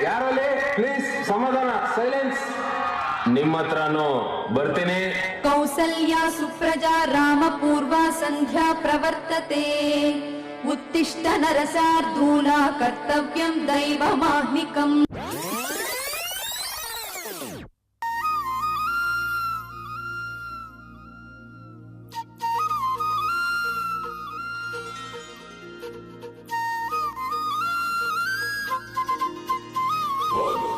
ಯಾರಲ್ಲಿ ಪ್ಲೀಸ್ ಸಮಾಧಾನ, ಸೈಲೆನ್ಸ್. ನಿಮ್ಮ ಹತ್ರನೂ ಬರ್ತೀನಿ. ಕೌಸಲ್ಯ ಸುಪ್ರಜಾ ರಾಮ ಪೂರ್ವ ಸಂಧ್ಯಾ ಪ್ರವರ್ತತೆ. ಉತ್ತಿಷ್ಠ ನರಸಾರ್ಧೂಲ ಕರ್ತವ್ಯಂ ದೈವಮಾಹ್ನಿಕಂ.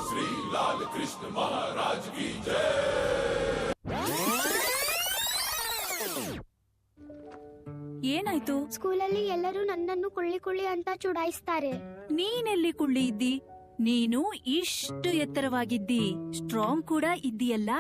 श्री लाल कृष्ण महाराज की जय. ಏನಾಯ್ತು? ಸ್ಕೂಲಲ್ಲಿ ಎಲ್ಲರೂ ನನ್ನನ್ನು ಕುಳ್ಳಿ ಅಂತ ಚುಡಾಯಿಸ್ತಾರೆ. ನೀನೆಲ್ಲಿ ಕುಳ್ಳಿ ಇದ್ದಿ? ನೀನು ಇಷ್ಟು ಎತ್ತರವಾಗಿದ್ದಿ, ಸ್ಟ್ರಾಂಗ್ ಕೂಡ ಇದ್ದೀಯಲ್ಲ.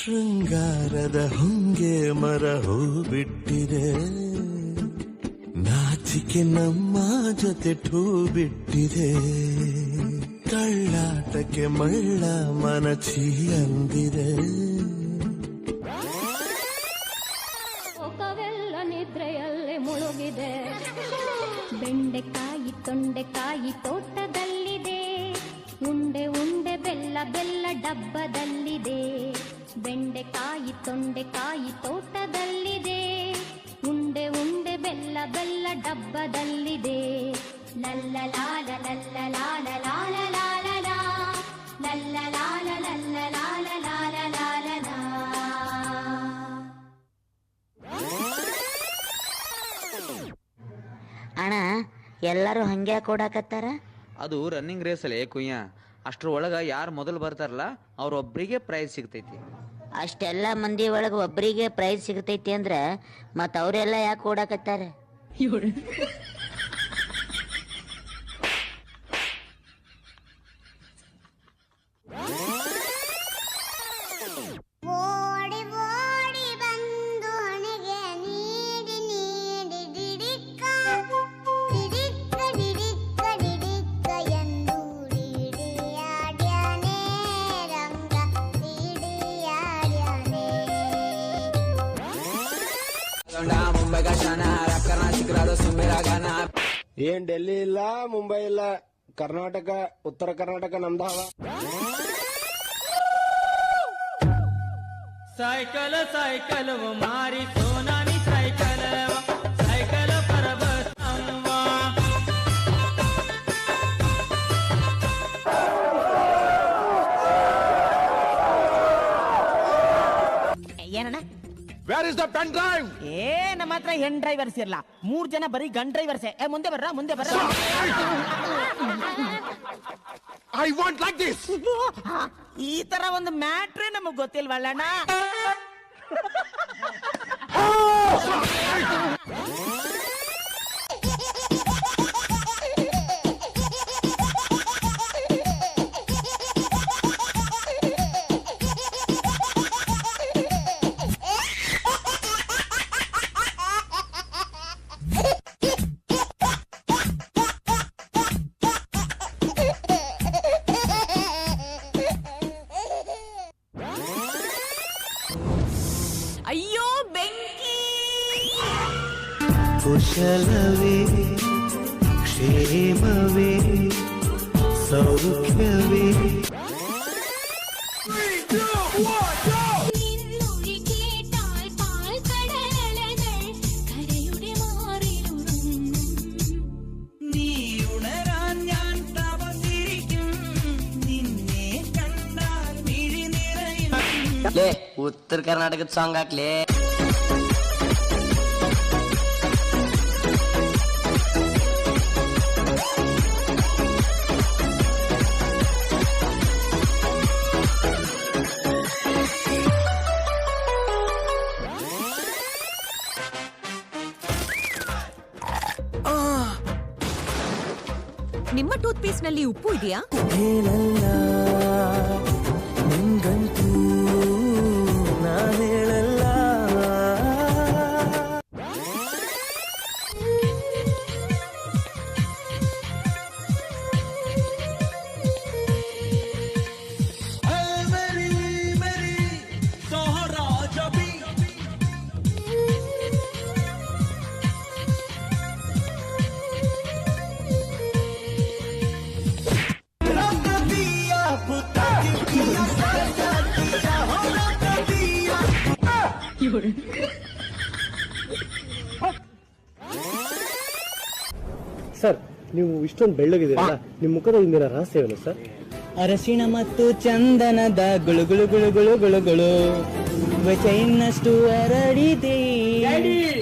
ಶೃಂಗಾರದ ಹೊಂಗೆ ಮರ ಹೂ ಬಿಟ್ಟಿದೆ, ನಾಚಿಕೆ ನಮ್ಮ ಜೊತೆ ಠೂ ಬಿಟ್ಟಿದೆ, ಕಳ್ಳಾಟಕ್ಕೆ ಮಳ್ಳ ಮನಚಿ ಅಂದಿದೆ. ಲೋಕವೆಲ್ಲ ನಿದ್ರೆಯಲ್ಲೇ ಮುಳುಗಿದೆ. ಬೆಂಡೆಕಾಯಿ ತೊಂಡೆಕಾಯಿ ತೋಟದಲ್ಲಿದೆ, ಉಂಡೆ ಉಂಡೆ ಬೆಲ್ಲ ಬೆಲ್ಲ ಡಬ್ಬದಲ್ಲಿದೆ. ಬೆಂಡೆಕಾಯಿ ತೊಂಡೆಕಾಯಿ ತೋಟದಲ್ಲಿದೆ, ಉಂಡೆ ಉಂಡೆ ಬೆಲ್ಲ ಬೆಲ್ಲ ಡಬ್ಬದಲ್ಲಿದೆ. ಲಲ್ಲ ಲಾಲ ಲಲ್ಲ ಲಾಲ ಲಾಲ ಲಾಲ ಲಾ, ಲಲ್ಲ ಲಾಲ ಲಲ್ಲ ಲಾಲ ಲಾಲ ಲಾಲ ಲಾ. ಅಣ್ಣ, ಎಲ್ಲರೂ ಹಂಗೆ ಕೊಡಾಕತ್ತಾರ? ಅದು ರನ್ನಿಂಗ್ ರೇಸಲ್ಲಿ ಕುಯ್ಯ, ಅಷ್ಟ್ರೊಳಗ ಯಾರು ಮೊದಲು ಬರ್ತಾರಲ್ಲ ಅವ್ರೊಬ್ರಿಗೆ ಪ್ರೈಸ್ ಸಿಗ್ತೈತಿ. ಅಷ್ಟೆಲ್ಲ ಮಂದಿ ಒಳಗೆ ಒಬ್ಬರಿಗೆ ಪ್ರೈಸ್ ಸಿಗ್ತೈತಿ ಅಂದ್ರ ಮತ್ತ ಅವರೆಲ್ಲ ಯಾಕೆ ಓಡಾಕತ್ತಾರ? ಓಡಿ ಓಡಿ ಬಂದು ಹಣೆಗೆ ನೀಡಿ ನೀಡಿ ಡಿಡಿಕ್ಕ ಡಿಡಿಕ್ಕ ಡಿಡಿಕ್ಕ ಡಿಡಿಕ್ಕ ಎಂದು ಡಿಡಿಯಾಡ್ಯಾನೆ ರಂಗ ಡಿಡಿಯಾಡ್ಯಾನೆ. ಏನ್ ಡೆಲ್ಲಿ ಇಲ್ಲ, ಮುಂಬೈ ಇಲ್ಲ, ಕರ್ನಾಟಕ, ಉತ್ತರ ಕರ್ನಾಟಕ ನಮ್ದಾವ. सायकल सायकल व मारी सोनानी सायकल सायकल पर बसवा. ಏನಣ್ಣ? Where is the pen drive? ನಮ್ಮ ಹತ್ರ ಹೆಣ್ ಡ್ರೈವರ್ಸ್ ಇರಲ್ಲ, 3 ಜನ ಬರೀ ಗನ್ ಡ್ರೈವರ್ಸೇ. ಮುಂದೆ ಬರ್ರ ಮುಂದೆ ಬರ್ರ. I want like this. ಈ ತರ ಒಂದು ಮ್ಯಾಟ್ರೇ ನಮಗ್ ಗೊತ್ತಿಲ್ವಲ್ಲಣ್ಣ. ಅಯ್ಯೋ ಬೆಂಕಿ! ಕುಶಲವೇ ಕ್ಷೇಮವೇ സൗഖ്യമേ നീ ഉണരാ ಲೇ ಉತ್ತರ ಕರ್ನಾಟಕದ ಸಾಂಗ್ ಹಾಕ್ಲೇ. ನಿಮ್ಮ ಟೂತ್ ಪೇಸ್ಟ್ ನಲ್ಲಿ ಉಪ್ಪು ಇದೆಯಾ? ಹೇಳಲ್ಲ ನಿಂಗಂತೂ ನಾ ಹೇಳಲ್ಲ. ಸರ್, ನೀವು ಇಷ್ಟೊಂದು ಬೆಳ್ಳಗಿದ್ದೀರಲ್ಲ, ನಿಮ್ಮ ಮುಖದ ಹಿಂದಿನ ರಹಸ್ಯವೇನು ಸರ್? ಅರಶಿಣ ಮತ್ತು ಚಂದನದ ಗುಳು ಗುಳು ಗುಳು ಗುಳು ಗುಳು ಗುಳು ಇನ್ನಷ್ಟು ಹರಡಿದೆ.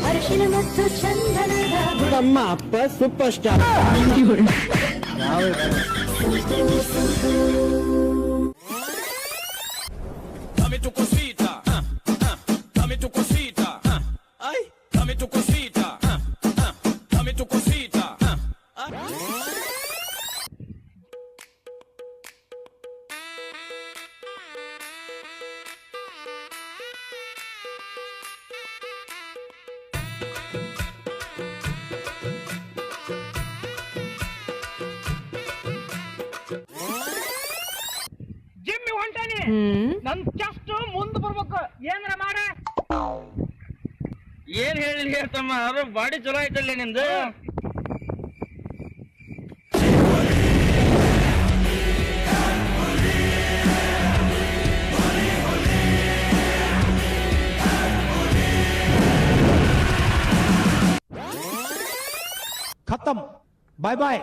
ಅರಿಶಿನ ಮತ್ತು ಚಂದನದ ನಮ್ಮ ಅಪ್ಪ super star. Dame tu cosita, dame tu cosita, ay, dame tu cosita, dame tu cosita. Jimmy ಹೊಂಟಾನಿ, ನನ್ ಚೆಸ್ಟ್ ಮುಂದ್ ಬರ್ಬೇಕು, ಏನ್ರ ಮಾಡ. ಏನ್ ಹೇಳಿ ಹೇಳ್ತಮ್ಮ, ಅದು ಬಾಡಿ ಚಲೋ ಐತಲ್ಲ ನಿಂದು. ಖತಮ್, ಬಾಯ್ ಬಾಯ್.